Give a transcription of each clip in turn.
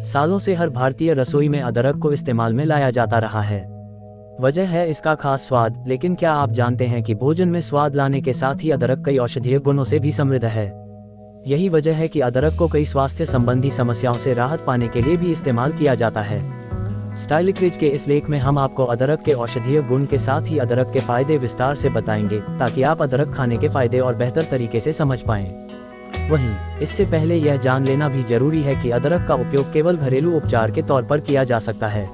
सालों से हर भारतीय रसोई में अदरक को इस्तेमाल में लाया जाता रहा है। वजह है इसका खास स्वाद, लेकिन क्या आप जानते हैं कि भोजन में स्वाद लाने के साथ ही अदरक कई औषधीय गुणों से भी समृद्ध है। यही वजह है कि अदरक को कई स्वास्थ्य संबंधी समस्याओं से राहत पाने के लिए भी इस्तेमाल किया जाता है। स्टाइलिक रिच के इस लेख में हम आपको अदरक के औषधीय गुण के साथ ही अदरक के फायदे विस्तार से बताएंगे, ताकि आप अदरक खाने के फायदे और बेहतर तरीके से समझ पाएं। वहीं इससे पहले यह जान लेना भी जरूरी है कि अदरक का उपयोग केवल घरेलू उपचार के तौर पर किया जा सकता है।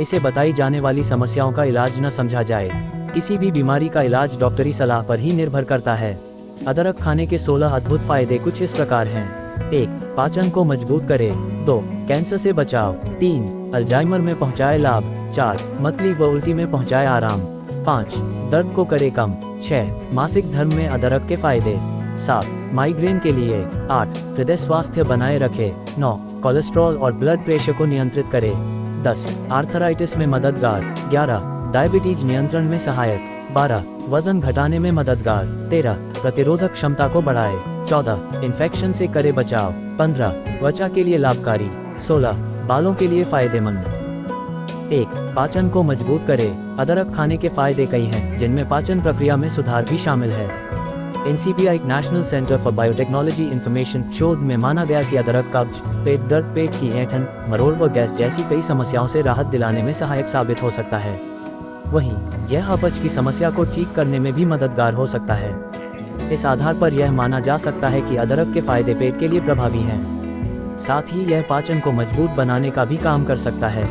इसे बताई जाने वाली समस्याओं का इलाज न समझा जाए। किसी भी बीमारी का इलाज डॉक्टरी सलाह पर ही निर्भर करता है। अदरक खाने के 16 अद्भुत फायदे कुछ इस प्रकार हैं। 1. पाचन को मजबूत करे। 2. कैंसर से बचाव। 3. अल्जाइमर में पहुंचाए लाभ। 4. मतली व उल्टी में पहुंचाए आराम। 5. दर्द को करे कम। 6. मासिक धर्म में अदरक के फायदे। 7. माइग्रेन के लिए। 8. हृदय स्वास्थ्य बनाए रखे। 9. कोलेस्ट्रॉल और ब्लड प्रेशर को नियंत्रित करे। 10. आर्थराइटिस में मददगार। 11. डायबिटीज नियंत्रण में सहायक। 12. वजन घटाने में मददगार। 13. प्रतिरोधक क्षमता को बढ़ाए। 14. इन्फेक्शन से करे बचाव। 15. त्वचा के लिए लाभकारी। 16. बालों के लिए फायदेमंद। 1. पाचन को मजबूत करे। अदरक खाने के फायदे कई हैं, जिनमें पाचन प्रक्रिया में सुधार भी शामिल है। NCBI national centre for biotechnology information शोध में माना गया कि अदरक कब्ज, पेट दर्द, पेट की ऐंठन, मरोड़ व गैस जैसी कई समस्याओं से राहत दिलाने में सहायक साबित हो सकता है। वहीं यह अपच की समस्या को ठीक करने में भी मददगार हो सकता है। इस आधार पर यह माना जा सकता है कि अदरक के फायदे पेट के लिए प्रभावी हैं। साथ ही यह पाचन को मजबूत बनाने का भी काम कर सकता है।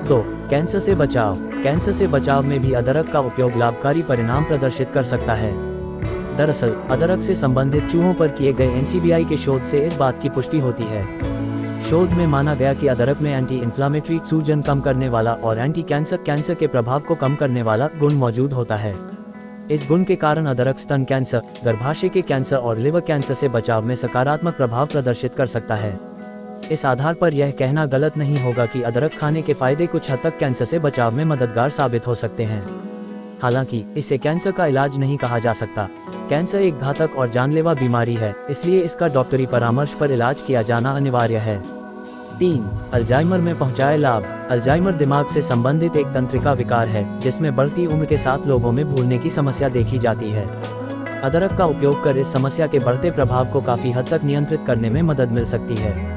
2. कैंसर से बचाव। कैंसर से बचाव में भी अदरक का उपयोग लाभकारी परिणाम प्रदर्शित कर सकता है। दरअसल अदरक से संबंधित चूहों पर किए गए NCBI के शोध से इस बात की पुष्टि होती है। शोध में माना गया कि अदरक में एंटी इन्फ्लामेटरी, सूजन कम करने वाला और एंटी कैंसर के प्रभाव को कम करने वाला गुण मौजूद होता है। इस गुण के कारण अदरक स्तन कैंसर, गर्भाशय के कैंसर और लिवर कैंसर से बचाव में सकारात्मक प्रभाव प्रदर्शित कर सकता है। इस आधार पर यह कहना गलत नहीं होगा कि अदरक खाने के फायदे कुछ हद तक कैंसर से बचाव में मददगार साबित हो सकते हैं। हालांकि इसे कैंसर का इलाज नहीं कहा जा सकता। कैंसर एक घातक और जानलेवा बीमारी है, इसलिए इसका डॉक्टरी परामर्श पर इलाज किया जाना अनिवार्य है। 3. अल्जाइमर में पहुंचाए लाभ। अल्जाइमर दिमाग से संबंधित एक तंत्रिका विकार है, जिसमें बढ़ती उम्र के साथ लोगों में भूलने की समस्या देखी जाती है। अदरक का उपयोग कर इस समस्या के बढ़ते प्रभाव को काफी हद तक नियंत्रित करने में मदद मिल सकती है।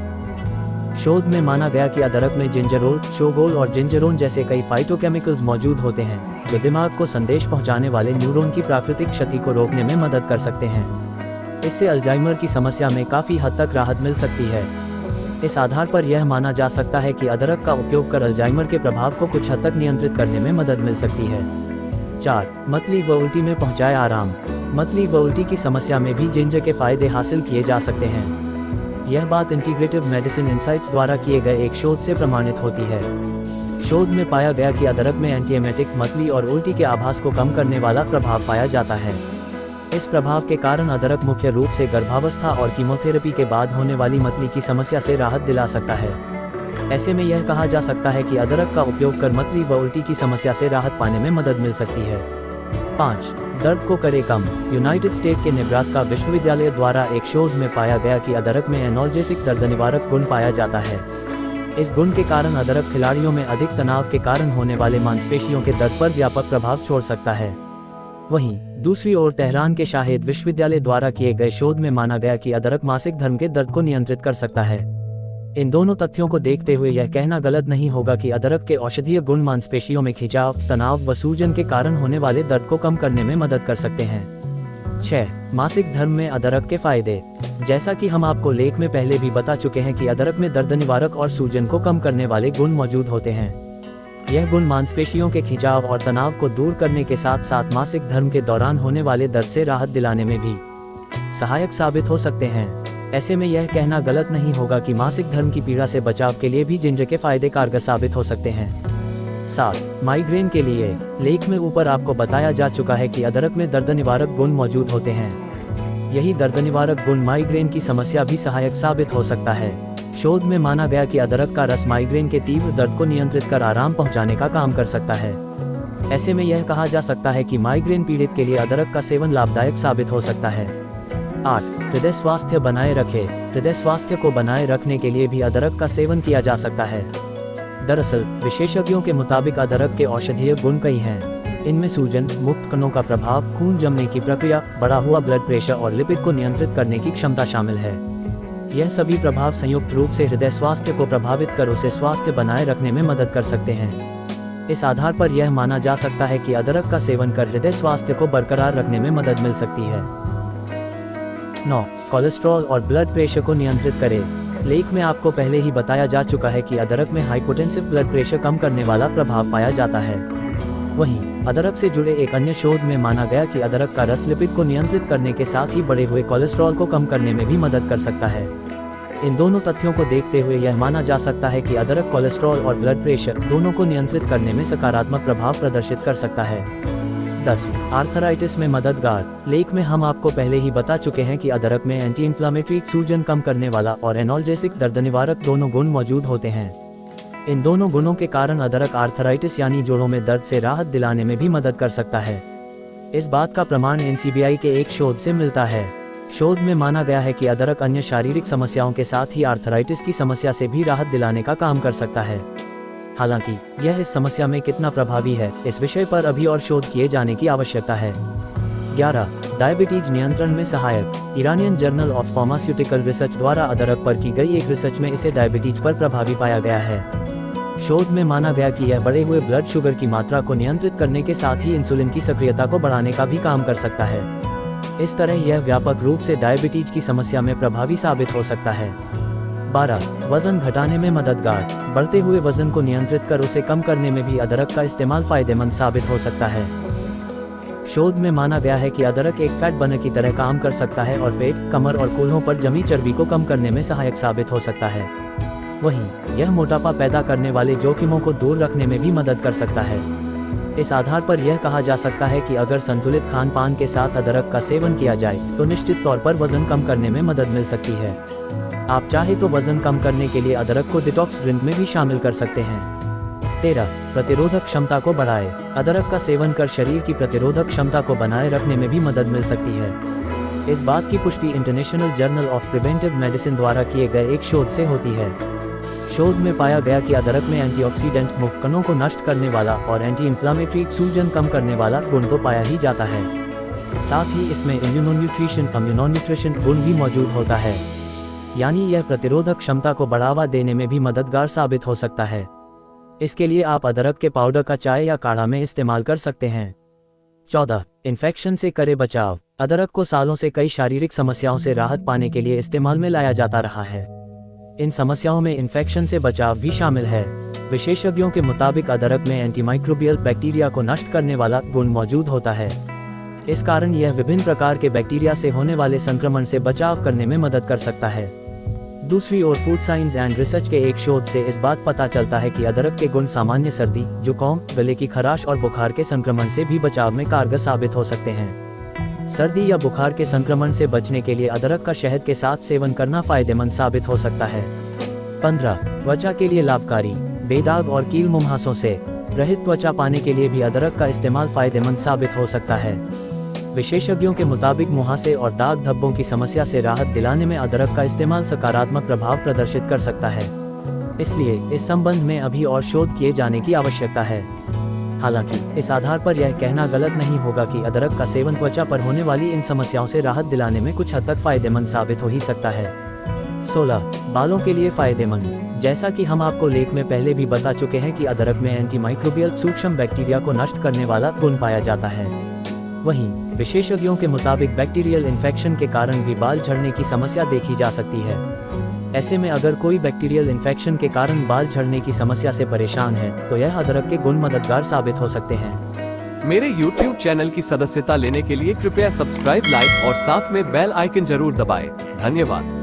शोध में माना गया कि अदरक में जिंजरोल, शोगोल और जिंजरोन जैसे कई फाइटोकेमिकल्स मौजूद होते हैं, जो दिमाग को संदेश पहुंचाने वाले न्यूरॉन की प्राकृतिक क्षति को रोकने में मदद कर सकते हैं। इससे अल्जाइमर की समस्या में काफी हद तक राहत मिल सकती है। इस आधार पर यह माना जा सकता है कि अदरक का उपयोग कर अल्जाइमर के प्रभाव को कुछ हद तक नियंत्रित करने में मदद मिल सकती है। 4. मतली व उल्टी में पहुंचाए आराम। मतली व उल्टी की समस्या में भी जिंजर के फायदे हासिल किए जा सकते हैं। यह बात इंटीग्रेटिव मेडिसिन इनसाइट्स द्वारा किए गए एक शोध से प्रमाणित होती है। शोध में पाया गया कि अदरक में एंटीएमेटिक, मतली और उल्टी के आभास को कम करने वाला प्रभाव पाया जाता है। इस प्रभाव के कारण अदरक मुख्य रूप से गर्भावस्था और कीमोथेरेपी के बाद होने वाली मतली की समस्या से राहत दिला सकता है। ऐसे में यह कहा जा सकता है कि अदरक का उपयोग कर मतली व उल्टी की समस्या से राहत पाने में मदद मिल सकती है। 5. दर्द को करे कम। यूनाइटेड स्टेट के नेब्रास्का विश्वविद्यालय द्वारा एक शोध में पाया गया कि अदरक में एनाल्जेसिक, दर्द निवारक गुण पाया जाता है। इस गुण के कारण अदरक खिलाड़ियों में अधिक तनाव के कारण होने वाले मांसपेशियों के दर्द पर व्यापक प्रभाव छोड़ सकता है। वहीं दूसरी ओर तेहरान के शाहिद विश्वविद्यालय द्वारा किए गए शोध में माना गया कि अदरक मासिक धर्म के दर्द को नियंत्रित कर सकता है। इन दोनों तथ्यों को देखते हुए यह कहना गलत नहीं होगा कि अदरक के औषधीय गुण मांसपेशियों में खिंचाव, तनाव व सूजन के कारण होने वाले दर्द को कम करने में मदद कर सकते हैं। 6. मासिक धर्म में अदरक के फायदे। जैसा कि हम आपको लेख में पहले भी बता चुके हैं कि अदरक में दर्द निवारक और सूजन को कम करने वाले गुण मौजूद होते हैं। यह गुण मांसपेशियों के खिंचाव और तनाव को दूर करने के साथ साथ मासिक धर्म के दौरान होने वाले दर्द से राहत दिलाने में भी सहायक साबित हो सकते हैं। ऐसे में यह कहना गलत नहीं होगा कि मासिक धर्म की पीड़ा से बचाव के लिए भी जिंजर के फायदे कारगर साबित हो सकते हैं। 7. माइग्रेन के लिए। लेख में ऊपर आपको बताया जा चुका है कि अदरक में दर्द निवारक गुण मौजूद होते हैं। यही दर्द निवारक गुण माइग्रेन की समस्या भी सहायक साबित हो सकता है। शोध में माना गया कि अदरक का रस माइग्रेन के तीव्र दर्द को नियंत्रित कर आराम पहुंचाने का काम कर सकता है। ऐसे में यह कहा जा सकता है कि माइग्रेन पीड़ित के लिए अदरक का सेवन लाभदायक साबित हो सकता है। 8. हृदय स्वास्थ्य बनाए रखे। हृदय स्वास्थ्य को बनाए रखने के लिए भी अदरक का सेवन किया जा सकता है। दरअसल विशेषज्ञों के मुताबिक अदरक के औषधीय गुण कई हैं। इनमें सूजन मुक्त कणों का प्रभाव, खून जमने की प्रक्रिया, बढ़ा हुआ ब्लड प्रेशर और लिपिड को नियंत्रित करने की क्षमता शामिल है। यह सभी प्रभाव संयुक्त रूप से हृदय स्वास्थ्य को प्रभावित कर उसे स्वास्थ्य बनाए रखने में मदद कर सकते हैं। इस आधार पर यह माना जा सकता है कि अदरक का सेवन कर हृदय स्वास्थ्य को बरकरार रखने में मदद मिल सकती है। 9. कोलेस्ट्रॉल और ब्लड प्रेशर को नियंत्रित करें। लेख में आपको पहले ही बताया जा चुका है कि अदरक में हाइपोटेंसिव ब्लड प्रेशर कम करने वाला प्रभाव पाया जाता है। वहीं अदरक से जुड़े एक अन्य शोध में माना गया कि अदरक का रस लिपिड को नियंत्रित करने के साथ ही बढ़े हुए कोलेस्ट्रॉल को कम करने में भी मदद कर सकता है। इन दोनों तथ्यों को देखते हुए यह माना जा सकता है कि अदरक कोलेस्ट्रॉल और ब्लड प्रेशर दोनों को नियंत्रित करने में सकारात्मक प्रभाव प्रदर्शित कर सकता है। 10. आर्थराइटिस में मददगार। लेख में हम आपको पहले ही बता चुके हैं कि अदरक में एंटी इन्फ्लामेटरी, सूजन कम करने वाला और एनाल्जेसिक, दर्द निवारक दोनों गुण मौजूद होते हैं। इन दोनों गुणों के कारण अदरक आर्थराइटिस यानी जोड़ों में दर्द से राहत दिलाने में भी मदद कर सकता है। इस बात का प्रमाण NCBI के एक शोध से मिलता है। शोध में माना गया है कि अदरक अन्य शारीरिक समस्याओं के साथ ही आर्थराइटिस की समस्या से भी राहत दिलाने का काम कर सकता है। हालांकि यह इस समस्या में कितना प्रभावी है, इस विषय पर अभी और शोध किए जाने की आवश्यकता है। 11. डायबिटीज नियंत्रण में सहायक। Iranian journal of pharmaceutical research द्वारा अदरक पर की गई एक रिसर्च में इसे डायबिटीज पर प्रभावी पाया गया है। शोध में माना गया कि यह बढ़े हुए ब्लड शुगर की मात्रा को नियंत्रित करने के साथ ही इंसुलिन की सक्रियता को बढ़ाने का भी काम कर सकता है। इस तरह यह व्यापक रूप से डायबिटीज की समस्या में प्रभावी साबित हो सकता है। 12. वजन घटाने में मददगार। बढ़ते हुए वजन को नियंत्रित कर उसे कम करने में भी अदरक का इस्तेमाल फायदेमंद साबित हो सकता है। शोध में माना गया है कि अदरक एक फैट बर्नर की तरह काम कर सकता है और पेट, कमर और कूल्हों पर जमी चर्बी को कम करने में सहायक साबित हो सकता है। वहीं यह मोटापा पैदा करने वाले जोखिमों को दूर रखने में भी मदद कर सकता है। इस आधार पर यह कहा जा सकता है कि अगर संतुलित खान पान के साथ अदरक का सेवन किया जाए तो निश्चित तौर पर वजन कम करने में मदद मिल सकती है। आप चाहे तो वजन कम करने के लिए अदरक को डिटॉक्स ड्रिंक में भी शामिल कर सकते हैं। 13. प्रतिरोधक क्षमता को बढ़ाए। अदरक का सेवन कर शरीर की प्रतिरोधक क्षमता को बनाए रखने में भी मदद मिल सकती है। इस बात की पुष्टि international journal of preventive medicine द्वारा किए गए एक शोध से होती है। शोध में पाया गया कि अदरक में एंटीऑक्सीडेंट, मुक्त कणों को नष्ट करने वाला और एंटी इन्फ्लामेटरी, सूजन कम करने वाला गुण तो पाया ही जाता है। साथ ही इसमें इम्यूनोन्यूट्रिशन गुण भी मौजूद होता है, यानी यह प्रतिरोधक क्षमता को बढ़ावा देने में भी मददगार साबित हो सकता है। इसके लिए आप अदरक के पाउडर का चाय या काढ़ा में इस्तेमाल कर सकते हैं। 14. इन्फेक्शन से करे बचाव। अदरक को सालों से कई शारीरिक समस्याओं से राहत पाने के लिए इस्तेमाल में लाया जाता रहा है। इन समस्याओं में इन्फेक्शन से बचाव भी शामिल है। विशेषज्ञों के मुताबिक अदरक में एंटीमाइक्रोबियल बैक्टीरिया को नष्ट करने वाला गुण मौजूद होता है। इस कारण यह विभिन्न प्रकार के बैक्टीरिया से होने वाले संक्रमण से बचाव करने में मदद कर सकता है। दूसरी ओर फूड साइंस एंड रिसर्च के एक शोध से इस बात पता चलता है कि अदरक के गुण सामान्य सर्दी, जुकाम, गले की खराश और बुखार के संक्रमण से भी बचाव में कारगर साबित हो सकते हैं। सर्दी या बुखार के संक्रमण से बचने के लिए अदरक का शहद के साथ सेवन करना फायदेमंद साबित हो सकता है। 15. त्वचा के लिए लाभकारी। बेदाग और कील मुहांसों से रहित त्वचा पाने के लिए भी अदरक का इस्तेमाल फायदेमंद साबित हो सकता है। विशेषज्ञों के मुताबिक मुहांसे और दाग धब्बों की समस्या से राहत दिलाने में अदरक का इस्तेमाल सकारात्मक प्रभाव प्रदर्शित कर सकता है। इसलिए इस संबंध में अभी और शोध किए जाने की आवश्यकता है। हालांकि इस आधार पर यह कहना गलत नहीं होगा कि अदरक का सेवन त्वचा पर होने वाली इन समस्याओं से राहत दिलाने में कुछ हद तक फायदेमंद साबित हो ही सकता है। 16. बालों के लिए फायदेमंद। जैसा कि हम आपको लेख में पहले भी बता चुके हैं कि अदरक में एंटीमाइक्रोबियल, सूक्ष्म बैक्टीरिया को नष्ट करने वाला गुण पाया जाता है। वहीं विशेषज्ञों के मुताबिक बैक्टीरियल इन्फेक्शन के कारण भी बाल झड़ने की समस्या देखी जा सकती है। ऐसे में अगर कोई बैक्टीरियल इन्फेक्शन के कारण बाल झड़ने की समस्या से परेशान है तो यह अदरक के गुण मददगार साबित हो सकते हैं। मेरे YouTube चैनल की सदस्यता लेने के लिए कृपया सब्सक्राइब, लाइक और साथ में बेल आइकन जरूर दबाएं। धन्यवाद।